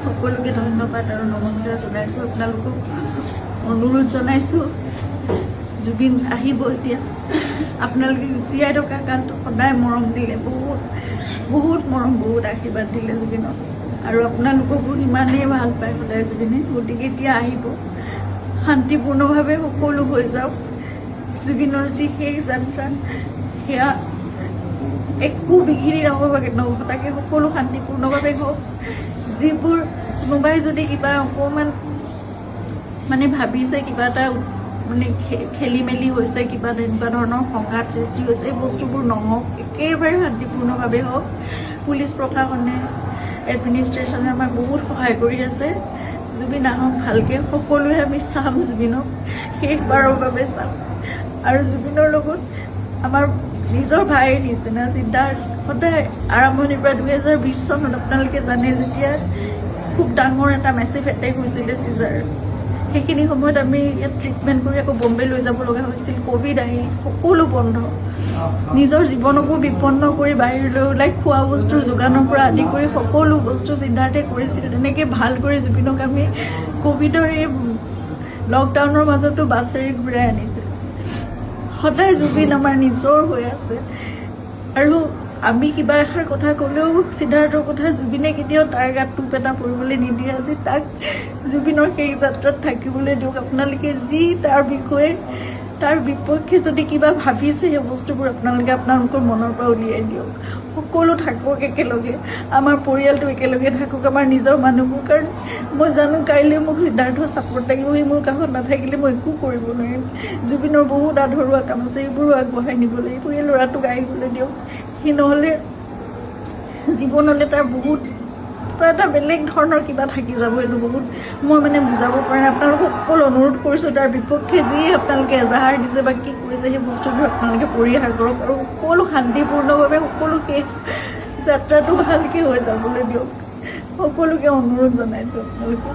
সকলোকে ধন্যবাদ আৰু নমস্কাৰ জনাইছোঁ। আপোনালোকক অনুৰোধ জনাইছোঁ, জুবিন আহিব এতিয়া। আপোনালোকে জীয়াই থকা কালটো সদায় মৰম দিলে, বহুত বহুত মৰম, বহুত আশীৰ্বাদ দিলে জুবিনক, আৰু আপোনালোককো ইমানেই ভাল পায় সদায় জুবিনে। গতিকে এতিয়া আহিব, শান্তিপূৰ্ণভাৱে সকলো হৈ যাওক। জুবিনৰ যি শেষ যাত্ৰা, সেয়া একো বিঘিনি নঘটাকে সকলো শান্তিপূৰ্ণভাৱে হওক। যিবোৰ কোনোবাই যদি কিবা অকণমান মানে ভাবিছে, কিবা এটা মানে খেলি মেলি হৈছে, কিবা তেনেকুৱা ধৰণৰ সংঘাত সৃষ্টি হৈছে, এই বস্তুবোৰ নহওক, একেবাৰে শান্তিপূৰ্ণভাৱে হওক। পুলিচ প্ৰশাসনে, এডমিনিষ্ট্ৰেশ্যনে আমাক বহুত সহায় কৰি আছে। জুবিন আহক ভালকৈ, সকলোৱে আমি চাম জুবিনক, শেষবাৰৰ বাবে চাম। আৰু জুবিনৰ লগত আমাৰ নিজৰ ভাইৰ নিচিনা সিদ্ধাৰ্থ সদায় আৰম্ভণিৰ পৰা 2020 চনত আপোনালোকে জানে, যেতিয়া খুব ডাঙৰ এটা মেচিভ এটেক হৈছিলে চিজাৰ, সেইখিনি সময়ত আমি ইয়াত ট্ৰিটমেণ্ট কৰি আকৌ বম্বে লৈ যাব লগা হৈছিল। ক'ভিড আহিল, সকলো বন্ধ, নিজৰ জীৱনকো বিপন্ন কৰি বাহিৰলৈ ওলাই খোৱা বস্তুৰ যোগানৰ পৰা আদি কৰি সকলো বস্তু সিদ্ধাৰ্থে কৰিছিল। তেনেকৈ ভাল কৰি জুবিনক আমি ক'ভিডৰ এই লকডাউনৰ মাজতো বাছেৰে ঘূৰাই আনিছিল। সদায় জুবিন আমাৰ নিজৰ হৈ আছে, আৰু আমি কিবা এষাৰ কথা ক'লেও সিদ্ধাৰ্থৰ কথা জুবিনে কেতিয়াও তাৰ গাত টোপ এটা পৰিবলৈ নিদিয়ে। আজি তাক জুবিনৰ সেই যাত্ৰাত থাকিবলৈ দিয়ক। আপোনালোকে যি তাৰ বিষয়ে, তাৰ বিপক্ষে যদি কিবা ভাবিছে, সেই বস্তুবোৰ আপোনালোকে আপোনালোকৰ মনৰ পৰা উলিয়াই দিয়ক। সকলো থাকক একেলগে, আমাৰ পৰিয়ালটো একেলগে থাকক, আমাৰ নিজৰ মানুহবোৰ। কাৰণ মই জানো কাইলৈ মোক সিদ্ধাৰ্থৰ ছাপোৰ্ট লাগিব, সি মোৰ কাষত নাথাকিলে মই একো কৰিব নোৱাৰিম। জুবিনৰ বহুত আধৰুৱা কাম আছে, এইবোৰো আগবঢ়াই নিব লাগিব। এই ল'ৰাটোক আহিবলৈ দিয়ক, সি নহ'লে জীৱনলৈ তাৰ বহুত কিবা এটা বেলেগ ধৰণৰ কিবা থাকি যাব। এইটো বহুত মই মানে বুজাব পৰা নাই। আপোনালোকক সকলো অনুৰোধ কৰিছোঁ, তাৰ বিপক্ষে যি আপোনালোকে এজাহাৰ দিছে বা কি কৰিছে, সেই বস্তুবোৰ আপোনালোকে পৰিহাৰ কৰক, আৰু সকলো শান্তিপূৰ্ণভাৱে সকলো শেষ যাত্ৰাটো ভালকৈ হৈ যাবলৈ দিয়ক। সকলোকে অনুৰোধ জনাইছোঁ আপোনালোকে।